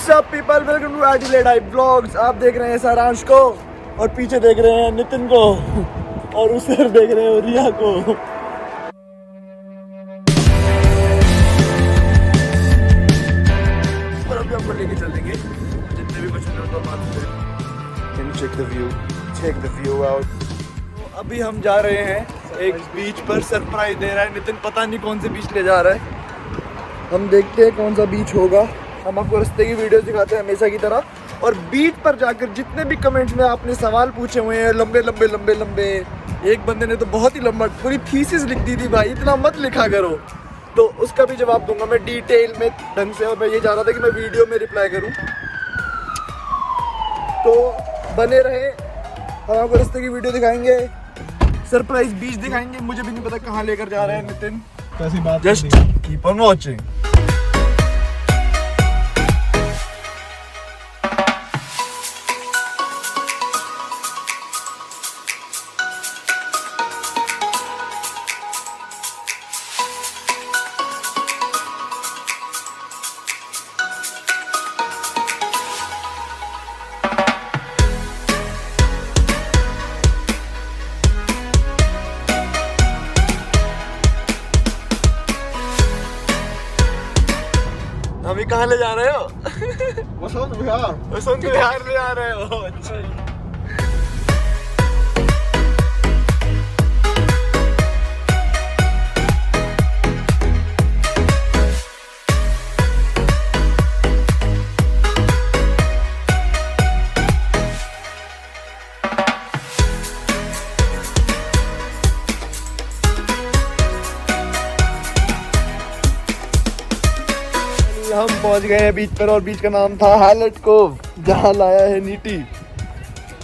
What's up people, welcome to Adelaide Hype Vlogs. आप देख रहे हैं सारांश को और पीछे देख रहे हैं नितिन को और उधर देख रहे हैं रिया को। पर अभी आपको लेके चलेंगे जितने भी बच्चे हैं उनको मालूम है। Can check the view out. तो अभी हम जा रहे हैं एक बीच पर, सरप्राइज दे रहा है नितिन, पता नहीं कौन से बीच ले जा रहा है। हम देखते हैं कौन सा बीच होगा। हम आपको रास्ते की वीडियोस दिखाते हैं हमेशा की तरह, और बीच पर जाकर जितने भी कमेंट्स में आपने सवाल पूछे हुए हैं लंबे लंबे लंबे लंबे, एक बंदे ने तो बहुत ही लंबा पूरी थीसिस लिख दी थी, भाई इतना मत लिखा करो, तो उसका भी जवाब दूंगा मैं डिटेल में ढंग से। और मैं ये चाह रहा था कि मैं वीडियो में रिप्लाई करूँ, तो बने रहे। हम आपको रास्ते की वीडियो दिखाएंगे, सरप्राइज बीच दिखाएंगे। मुझे भी नहीं पता कहाँ लेकर जा रहे हैं नितिन, कैसी बात। Just keep on watching. अभी कहाँ ले जा रहे हो? वसंत विहार। वसंत विहार ले जा रहे हो? अच्छा। हम पहुंच गए हैं बीच पर, और बीच का नाम था हाइलेट कोव, जहां लाया है नीटी।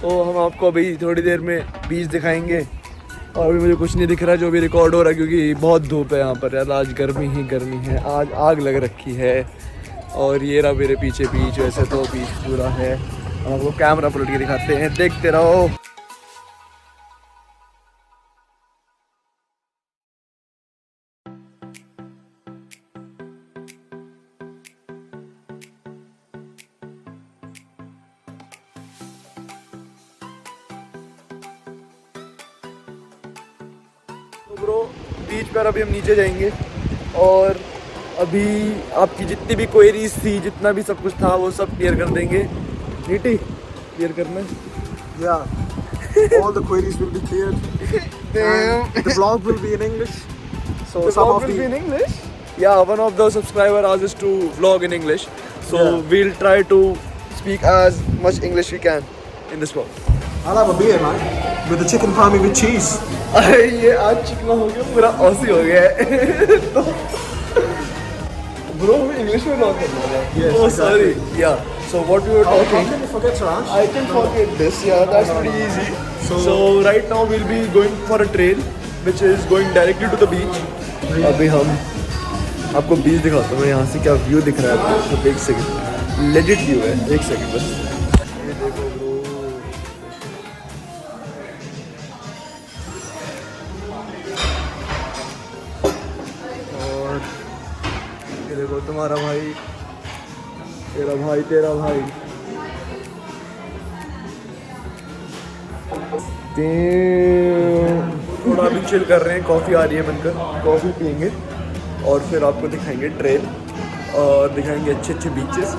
तो हम आपको अभी थोड़ी देर में बीच दिखाएंगे। और अभी मुझे कुछ नहीं दिख रहा जो भी रिकॉर्ड हो रहा है, क्योंकि बहुत धूप है यहाँ पर यार। आज गर्मी ही गर्मी है, आज आग लग रखी है। और ये रहा मेरे पीछे बीच, वैसे तो बीच पूरा है। हम आपको कैमरा पलट के दिखाते हैं, देखते रहो। तो ब्रो, बीच पर अभी हम नीचे जाएंगे, और अभी आपकी जितनी भी क्वेरीज थी, जितना भी सब कुछ था, वो सब क्लियर कर देंगे। नीटी क्लियर करना। Yeah. All the queries will be cleared. And the vlog will be in English. So The some vlog of will the be in English? Yeah, one of the subscriber asked us to vlog in English, so Yeah. we'll try to speak as much English we can in this vlog. I'll have a beer, man, with the chicken palmy with cheese. ये आज चिकना हो गया, पूरा Aussie हो गया है। तो ब्रो हमें इंग्लिश में बात करना है। Yes, Oh exactly. sorry. Yeah. So what we were How talking. can you forget, Saransh? I can forget this. Yeah, that's pretty easy. So right now we'll be going for a trail, which is going directly to the beach. अभी हम आपको बीच दिखाता हूँ, यहाँ से क्या view दिख रहा है आपको। तो एक सेकंड, लेजिट व्यू है, एक सेकंड बस। ये देखो ब्रो, और ये देखो तुम्हारा भाई, तेरा भाई, तेरा भाई। थोड़ा अभी चिल कर रहे हैं, कॉफ़ी आ रही है बनकर, कॉफ़ी पियेंगे और फिर आपको दिखाएंगे ट्रेल, और दिखाएंगे अच्छे अच्छे बीचेस,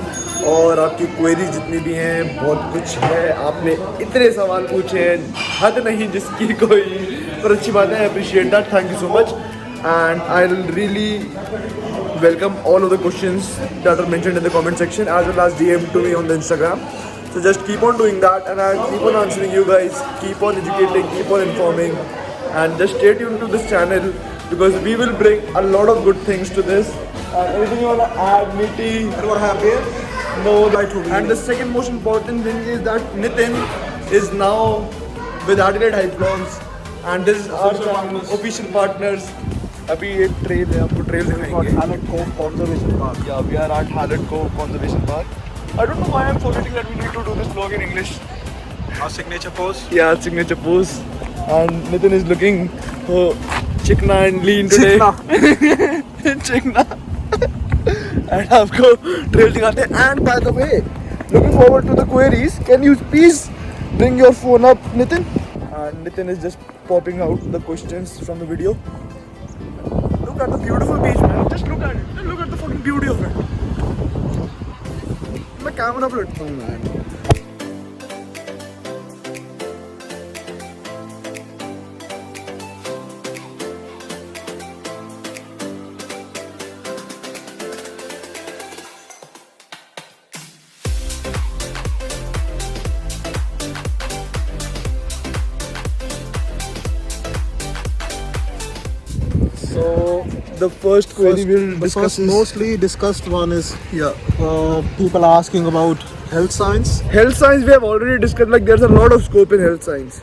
और आपकी क्वेरीज जितनी भी हैं, बहुत कुछ है। आपने इतने सवाल पूछे हैं, हद नहीं जिसकी कोई, पर अच्छी बात है। Appreciate that, thank you so much, and I will really welcome all of the questions that are mentioned in the comment section, as well as DM to me on the Instagram. So just keep on doing that, and I'll keep on answering you guys, keep on educating, keep on informing, and just stay tuned to this channel, because we will bring a lot of good things to this. Anything you want to add, Niti? You want to have beer? No. Right, Toby. And the second most important thing is that Nitin is now with Adelaide Hype Vlogs, and this is our channel, official partners. अभी एक trail है, आपको trail दिखाएंगे। Hallatt Cove Conservation Park. Yeah, we are at Hallatt Cove Conservation Park. I don't know why I'm forgetting that we need to do this vlog in English. Our signature pose. Yeah, signature pose. And Nitin is looking chikna and lean today. Chikna. Chikna. And आपको trail दिखाते हैं. And by the way, looking forward to the queries. Can you please bring your phone up, Nitin? And Nitin is just popping out the questions from the video. Look at the beautiful beach, man. Just look at it. Just look at the fucking beauty of it. मैं camera पे लटता हूँ man. So the first query we'll The discuss first is mostly discussed one is yeah. people are asking about health science. Health science we have already discussed. Like there's a lot of scope in health science.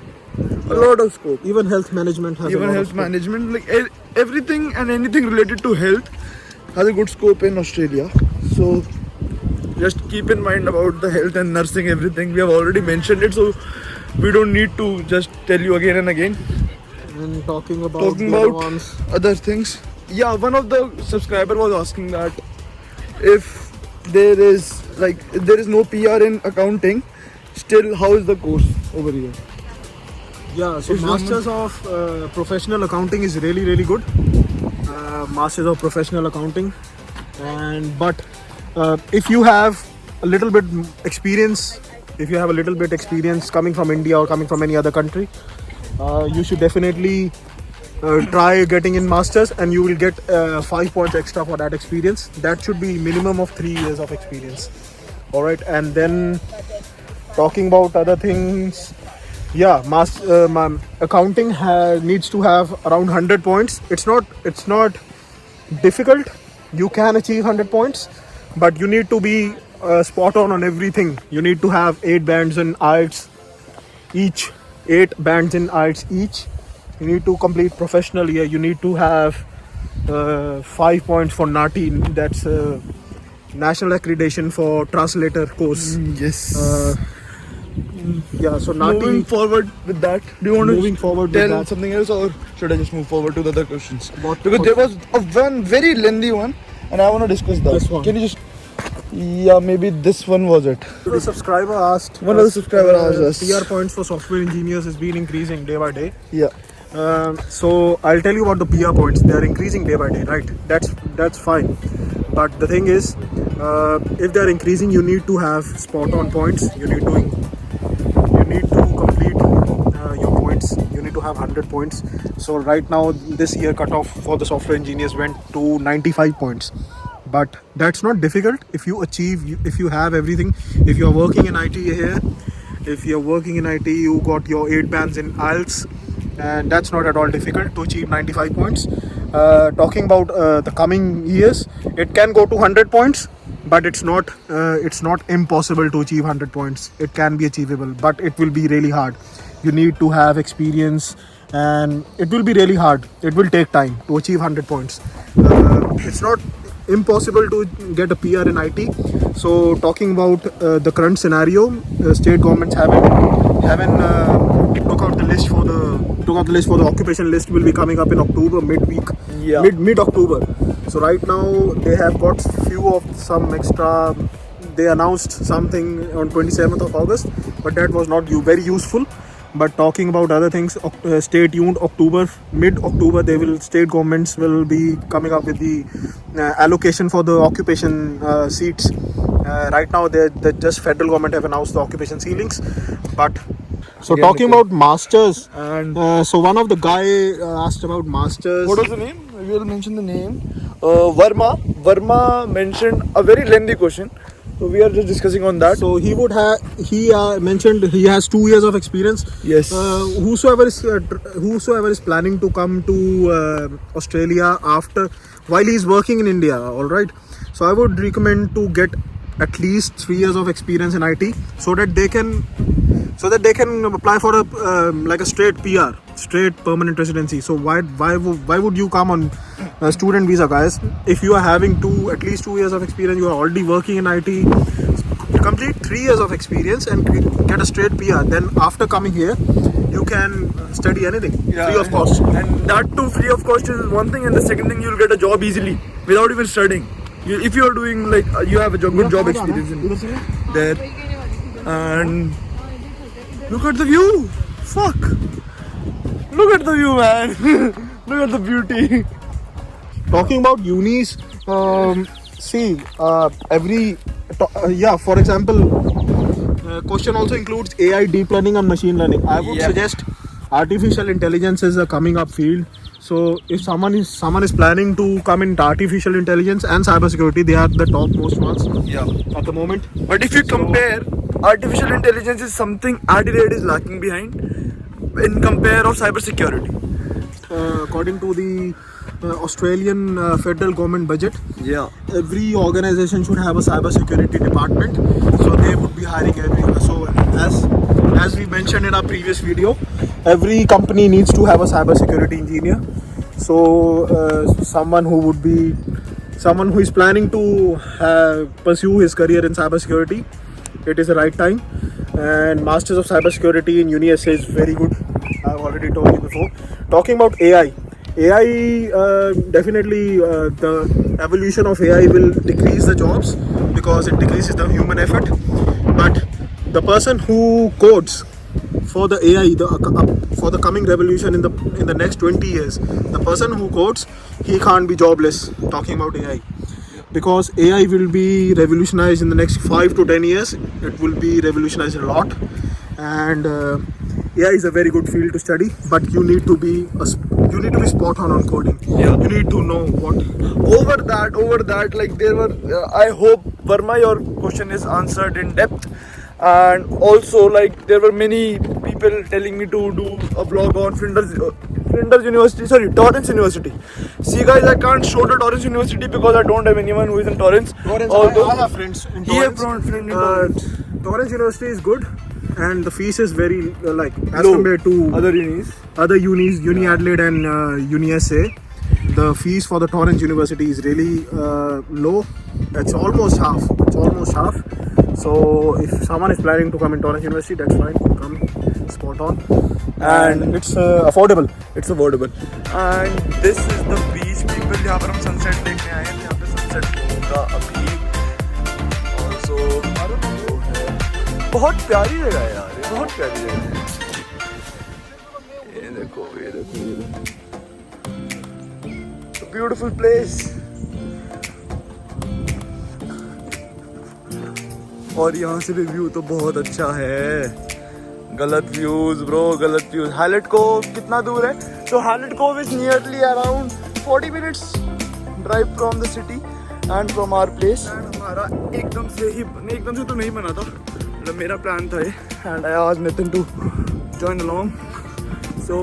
A lot of scope. Even health management has a Even lot health of scope. management, like everything and anything related to health has a good scope in Australia. So just keep in mind about the health and nursing, everything. We have already mentioned it, so we don't need to just tell you again and again. And talking about Talking the other about ones. other things. Yeah, one of the subscriber was asking that if there is no PR in accounting, still how is the course over here? Yeah, so It's Masters of Professional Accounting is really good. Masters of Professional Accounting, but if you have a little bit experience, coming from India or coming from any other country, you should definitely try getting in Masters, and you will get 5 points extra for that experience. That should be minimum of 3 years of experience. All right, and then talking about other things. Yeah, accounting needs to have around 100 points. It's not difficult. You can achieve 100 points, but you need to be spot on everything. You need to have 8 bands in IELTS each. 8 bands in IELTS each. You need to complete professional year. You need to have 5 points for NATI. That's National Accreditation for Translator course. Yes. Yeah, so NATI. Moving forward with that, do you want Moving to forward with tell that. something else, or should I just move forward to the other questions? What- Because there was one very lengthy one, and I want to discuss that. This one. Can you just? Yeah, maybe this one was it. The subscriber asked. One of the subscriber asked us. PR points for software engineers has been increasing day by day. Yeah. So I'll tell you about the PR points. They are increasing day by day, right? That's fine. But the thing is, if they are increasing, you need to have spot on points. You need to complete your points. You need to have 100 points. So right now, this year cutoff for the software engineers went to 95 points. But that's not difficult if you if you have everything. If you are working in IT here, you got your 8 bands in IELTS, and that's not at all difficult to achieve 95 points. Talking about the coming years, it can go to 100 points, but it's not impossible to achieve 100 points. It can be achievable, but it will be really hard. You need to have experience, and it will be really hard. It will take time to achieve 100 points. It's not impossible to get a PR in IT. So talking about the current scenario, state governments haven't took out the list for the occupation list. Will be coming up in October, midweek. Yeah. Mid October. So right now they have got few of some extra. They announced something on 27th of August, but that was not very useful. But talking about other things, stay tuned. Mid-October, state governments will be coming up with the allocation for the occupation seats. Right now, they just federal government have announced the occupation ceilings. But so Again, talking about masters, And so one of the guy asked about masters. what was the name? We will mention the name. Verma. Verma mentioned a very lengthy question. So we are just discussing on that. So he mentioned he has 2 years of experience. Yes. Whosoever is planning to come to Australia while he is working in India, all right. So I would recommend to get at least 3 years of experience in IT, so that they can apply for a straight PR, straight permanent residency. So why would you come on a student visa, guys? If you are having at least 2 years of experience, you are already working in IT, complete 3 years of experience and get a straight PR. Then after coming here, you can study anything free of cost. And that too free of cost is one thing, and the second thing, you'll get a job easily without even studying. if you are doing like you have a good job experience in there, and look at the view. Fuck! Look at the view, man. Look at the beauty. Talking about unis, see, for example, question also includes AI, deep learning, and machine learning. I would suggest artificial intelligence is a coming up field. So if someone is planning to come into artificial intelligence and cybersecurity, they are the topmost ones at the moment. But if you compare, artificial intelligence is something Adelaide is lacking behind in compare of cybersecurity. According to the Australian federal government budget, Yeah. every organization should have a cybersecurity department, so they would be hiring everyone. So as we mentioned in our previous video, every company needs to have a cybersecurity engineer. So someone who is planning to pursue his career in cybersecurity, it is the right time. And Masters of Cybersecurity in UniSA is very good. I've already told you before. Talking about AI, definitely the evolution of AI will decrease the jobs because it decreases the human effort. But the person who codes for the AI, for the coming revolution in the next 20 years, the person who codes, he can't be jobless. Talking about AI, because AI will be revolutionized in the next 5 to 10 years. It will be revolutionized a lot, and AI is a very good field to study. But you need to be spot on coding. Yeah. You need to know what. Over that, like there were. I hope Verma, your question is answered in depth, and also like there were many people telling me to do a vlog on Flinders University, Torrance University. See guys, I can't show the Torrance University because I don't have anyone who is in Torrance. I have friends in He have Torrance. friend in Torrance. Torrance University is good, and the fees is very as Low. compared to Other unis. other unis, Uni Adelaide and UniSA. The fees for the Torrance University is really low. It's almost half. So if someone is planning to come in Torrance University, that's fine. Come spot on, and it's affordable. It's affordable. And this is the beach, people. यहाँ पर हम sunset देखने आए हैं. यहाँ पे sunset होगा अभी. Also, वो है. बहुत प्यारी जगह है यार. ये बहुत प्यारी जगह है. ये देखो. It's a beautiful place. और यहाँ से भी व्यू तो बहुत अच्छा है. गलत व्यूज ब्रो, गलत व्यूज. हाईलाइट कोव कितना दूर है? So Hallett Cove is nearly around 40 minutes drive from the city and from our place. And हमारा एकदम से तो नहीं बना था. मतलब मेरा प्लान था ये. And I asked Nitin to join along. So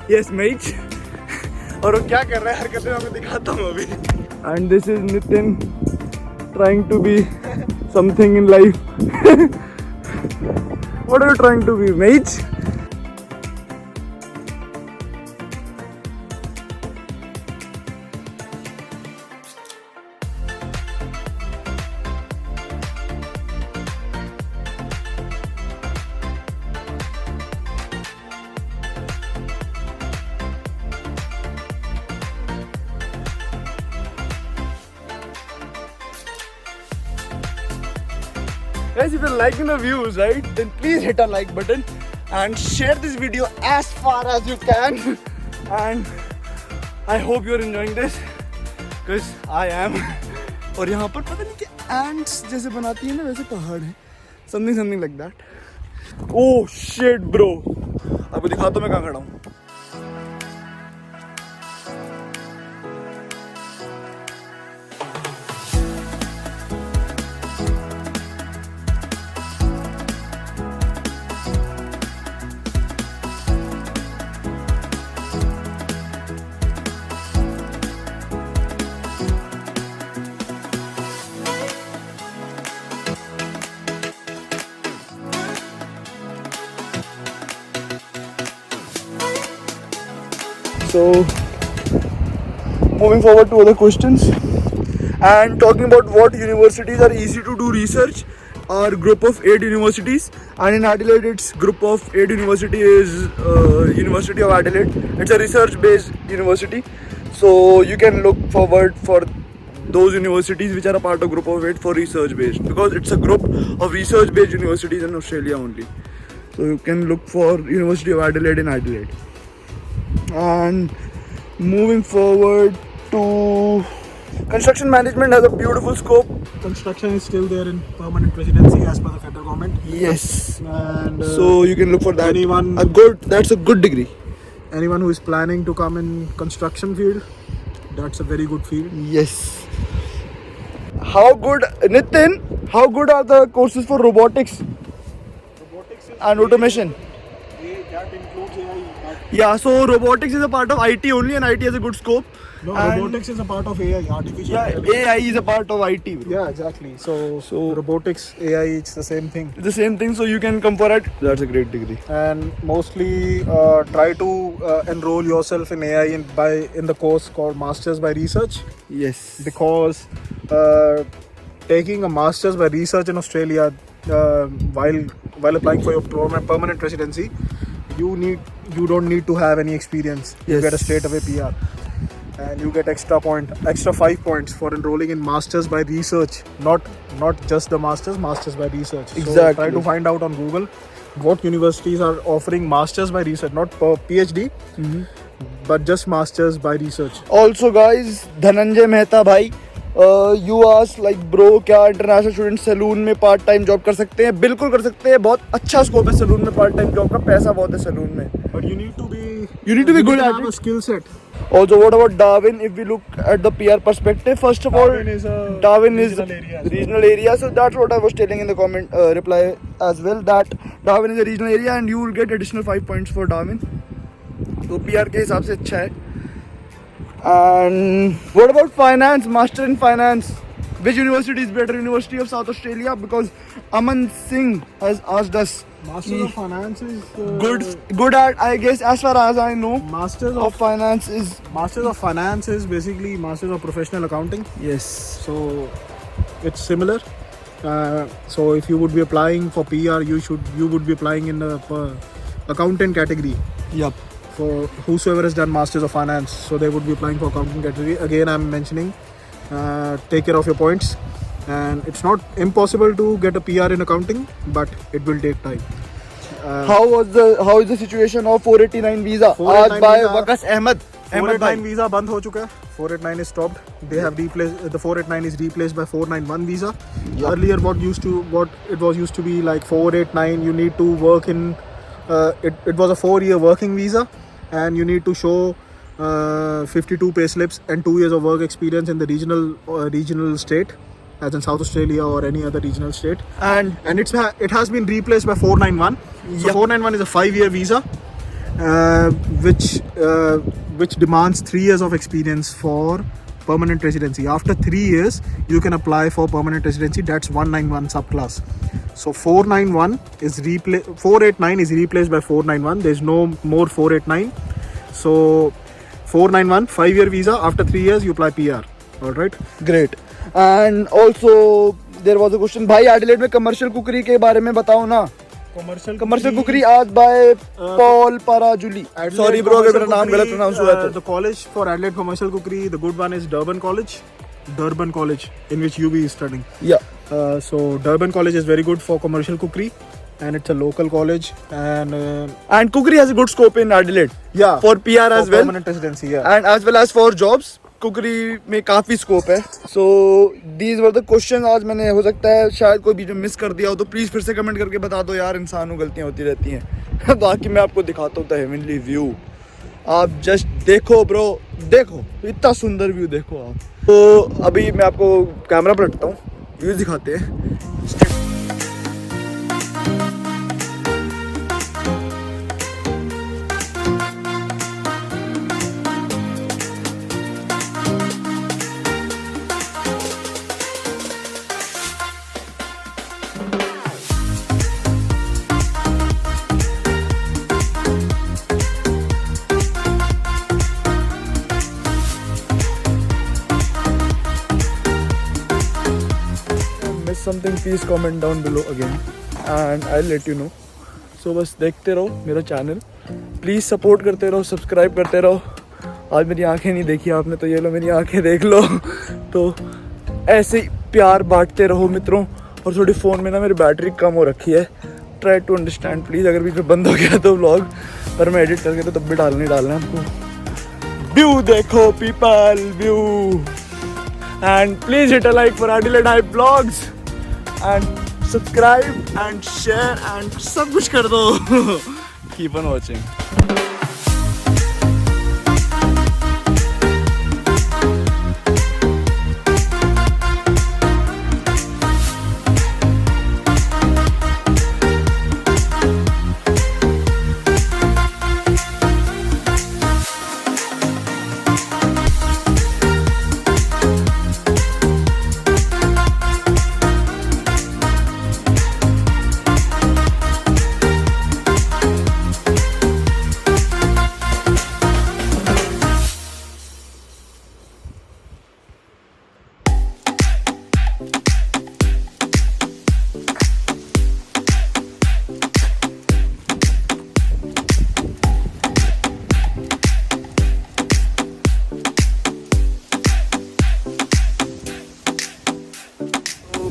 yes mate. और वो क्या कर रहा है हरकतें मैं आपको दिखाता हूँ अभी. And this is Nitin trying to be something in life. What are you trying to be, mate? Guys, if you're liking the views, right, then please hit a like button and share this video as far as you can. And I hope you're enjoying this, because I am. और यहाँ पर पता नहीं क्या ants जैसे बनाती है ना, वैसे पहाड़ है. Something like that. Oh shit, bro. आपको दिखाता हूँ मैं कहाँ खड़ा हूँ. So, moving forward to other questions and talking about what universities are easy to do research, are group of 8 universities, and in Adelaide it's group of 8 university is University of Adelaide. It's a research based university, so you can look forward for those universities which are a part of group of 8 for research based, because it's a group of research based universities in Australia only. So you can look for University of Adelaide in Adelaide. And moving forward to construction management, has a beautiful scope. Construction is still there in permanent residency as per the federal government. Yes. And So you can look for that. anyone- That's a good degree. anyone who is planning to come in construction field, that's a very good field. Yes. How good, Nitin? How good are the courses for robotics Robotics is and automation? that includes AI. Yeah. So robotics is a part of IT only, and IT has a good scope. No, And- robotics is a part of AI, artificial Yeah, intelligence. AI is a part of IT. Bro. Yeah, exactly. So So- robotics, AI, it's the same thing. It's the same thing. So you can come for it. That's a great degree. And mostly try to enroll yourself in AI in the course called Masters by Research, Yes. because taking a Masters by Research in Australia while applying for your permanent residency, you don't need to have any experience. You Yes. get a straight away PR, and you get extra 5 points for enrolling in Masters by Research, not just the Masters by Research. So Exactly. try to find out on Google what universities are offering Masters by Research, not per PhD, but just Masters by Research. Also, guys, Dhananjay Mehta bhai, you ask like bro, क्या international student salon में part time job कर सकते हैं? बिल्कुल कर सकते हैं. बहुत अच्छा स्कोप है सैलून में पार्ट टाइम जॉब का. पैसा बहुत है सैलून में. But you need to be good at have it. a skill set. Also, what about Darwin? If we look at the PR perspective, first of all, Darwin is a Darwin is regional area as well. regional area. So that's what I was telling in the comment reply as well, that Darwin is a regional area and you will get additional 5 points for Darwin. So PR के हिसाब से अच्छा है. And what about finance? Master in finance. Which university is better? University of South Australia, because Aman Singh has asked us. Masters of Finance is Good at, I guess, as far as I know, Masters of finance is Masters of Finance is basically Masters of Professional Accounting. yes. So it's similar. So if you would be applying for PR, you would be applying in the accountant category. Yup. For whosoever has done Masters of Finance, so they would be applying for accounting category. Again, I'm mentioning, take care of your points, and it's not impossible to get a PR in accounting, but it will take time. How is the situation of 489 visa? 489 आज by visa- Waqas Ahmed. 489 visa बंद हो चुका है. 489 is stopped. They have replaced the 489 is replaced by 491 visa. Earlier, what it was used to be like 489. You need to work in. It was a 4-year working visa, and you need to show 52 pay slips and 2 years of work experience in the regional state, as in South Australia or any other regional state. And It has been replaced by 491. So Yep. 491 is a 5-year visa, which demands 3 years of experience for permanent residency. After 3 years, you can apply for permanent residency. That's 191 subclass. So 491 is 489 is replaced by 491. There's no more 489. So 491 5-year visa. After 3 years, you apply PR. All right. great. And also there was a question, भाई Adelaide में commercial कुकरी के बारे में बताओ ना. Commercial कुकरी आज by Paul Parajuli. Sorry bro अगर मेरा नाम गलत प्रोनाउंस हुआ है तो. The college for Adelaide Commercial Cookery, the good one is Durban College, in which you be studying. Yeah. So Durban College is very good for commercial cookery, and it's a local college, and And cookery has a good scope in Adelaide. yeah, For PR as well. permanent residency. Yeah. And as well as for jobs. कुकरी में काफ़ी scope है. So these were the question. आज मैंने हो सकता है शायद कोई भी जो मिस कर दिया हो तो प्लीज़ फिर से कमेंट करके बता दो यार. इंसान हो, गलतियाँ होती रहती हैं. बाकी मैं आपको दिखाता हूँ द हेवनली व्यू. आप जस्ट देखो ब्रो, देखो इतना सुंदर व्यू देखो आप. तो अभी मैं आपको कैमरा पर रखता हूँ, व्यू दिखाते हैं. Something please comment down below again and I let you know. So बस देखते रहो मेरा चैनल, प्लीज़ सपोर्ट करते रहो, सब्सक्राइब करते रहो. आज मेरी आंखें नहीं देखी आपने, तो ये लो मेरी आंखें देख लो। तो ऐसे ही प्यार बांटते रहो मित्रों। और थोड़ी फ़ोन में ना मेरी बैटरी कम हो रखी है, ट्राई टू अंडरस्टैंड प्लीज़। अगर बीच में बंद हो गया तो व्लॉग, पर मैं एडिट करके तो तब भी डालना है आपको। व्यू देखो people, view. And please hit a like for Adelaide Hype Vlogs and subscribe and share and सब कुछ कर दो। Keep on watching.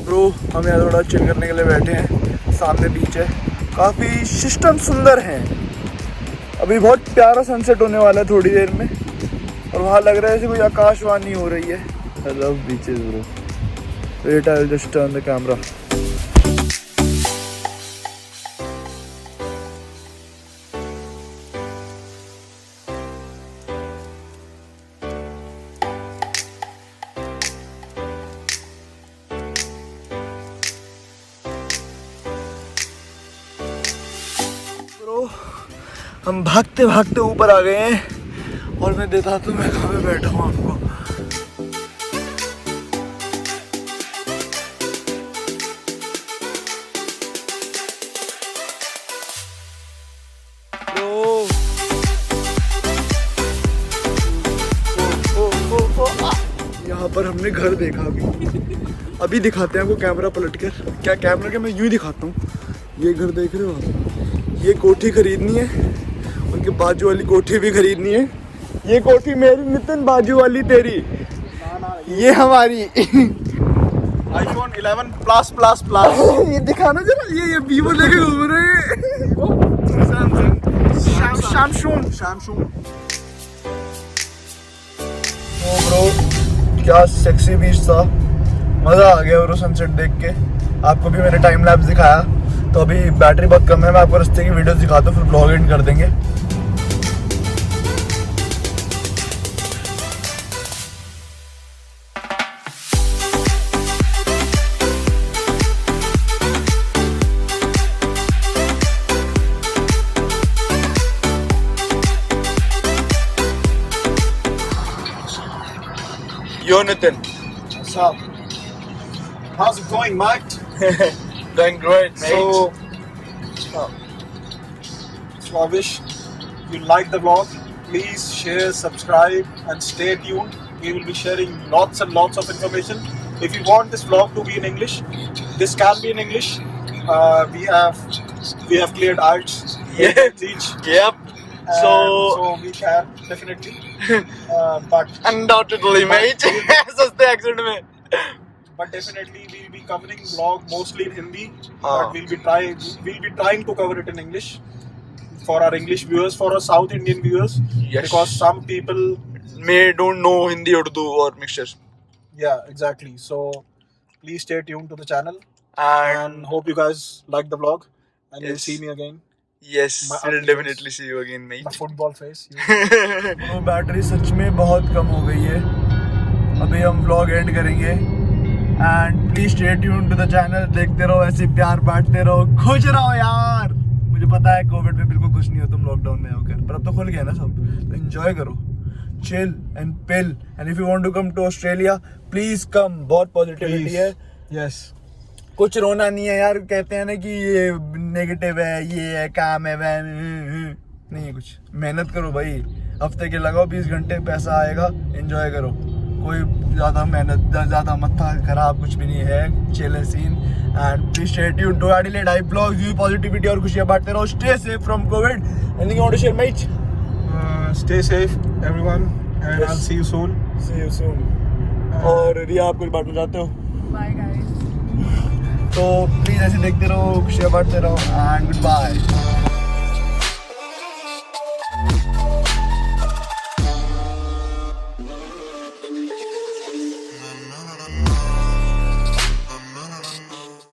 ब्रो हम यहाँ थोड़ा चिल करने के लिए बैठे हैं। सामने बीच है, काफ़ी सिस्टम सुंदर है। अभी बहुत प्यारा सनसेट होने वाला है थोड़ी देर में, और वहाँ लग रहा है जैसे कोई आकाशवाणी हो रही है। I love beaches bro. Wait I will just turn the camera. हम भागते भागते ऊपर आ गए हैं, और मैं देता तो मैं कहाँ पे बैठा हूँ आपको। यहाँ पर हमने घर देखा अभी दिखाते हैं आपको कैमरा पलट कर। क्या कैमरा के मैं यूँ ही दिखाता हूँ। ये घर देख रहे हो आप, ये कोठी खरीदनी है, उनके बाजू वाली कोठी भी खरीदनी है। ये कोठी मेरी नितिन, बाजू वाली तेरी। ये हमारी iPhone 11 प्लस प्लस प्लस। ये दिखाना जरा, ये वीवो लेके घूम रहे हैं। सैमसंग। ओ ब्रो क्या सेक्सी बीच था, मज़ा आ गया ब्रो सनसेट देख के। आपको भी मैंने टाइम लैप्स दिखाया। तो अभी बैटरी बहुत कम है, मैं आपको रास्ते की वीडियोस दिखाता हूँ, फिर ब्लॉग एंड कर देंगे। Yo Nitin. What's up? How's it going, mate? Doing great, mate. So I wish you like the vlog. Please share, subscribe, and stay tuned. We will be sharing lots and lots of information. If you want this vlog to be in English, this can be in English. We have cleared IELTS. Yep. So we can definitely. But Undoubtedly, mate. सस्ते accent में. But definitely we'll be covering vlog mostly in Hindi. हाँ. But we'll be trying to cover it in English for our English viewers, for our South Indian viewers. Yes. Because some people don't know Hindi, Urdu or mixtures. Yeah, exactly. So please stay tuned to the channel And hope you guys like the vlog and you'll Yes. see me again. yes, My we'll ugly definitely see you again, mate. My football face. तो battery सच में बहुत कम हो गई है। अभी हम व्लॉग एंड करेंगे। And please stay tuned to the channel. देखते रहो, ऐसे प्यार बांटते रहो, खुश रहो यार। मुझे पता है कोविड में बिल्कुल खुश नहीं हो तुम लॉकडाउन में होकर, पर अब तो खुल गया ना सब, तो एंजॉय करो, chill and pill. And if you want to come to Australia please come. बहुत पॉजिटिविटी है। Yes. कुछ रोना नहीं है यार। कहते हैं ना कि ये नेगेटिव है, ये है, काम है, वह नहीं है कुछ। मेहनत करो भाई, हफ्ते के लगाओ 20 घंटे, पैसा आएगा, एंजॉय करो। कोई ज़्यादा मेहनत, ज़्यादा मत्था खराब कुछ भी नहीं है। Chill scene and please stay tuned to Adelaide Hype Vlogs। You positivity और खुशियाँ बांटते रहो। Stay safe from Covid. Anything you want to share, mate? Stay safe, everyone, and I'll see you soon. See you soon. और रिया आप कुछ बांटना चाहते हो? Bye guys. तो प्लीज ऐसे देखते रहो, खुशियाँ बांटते रहो एंड गुड बाय.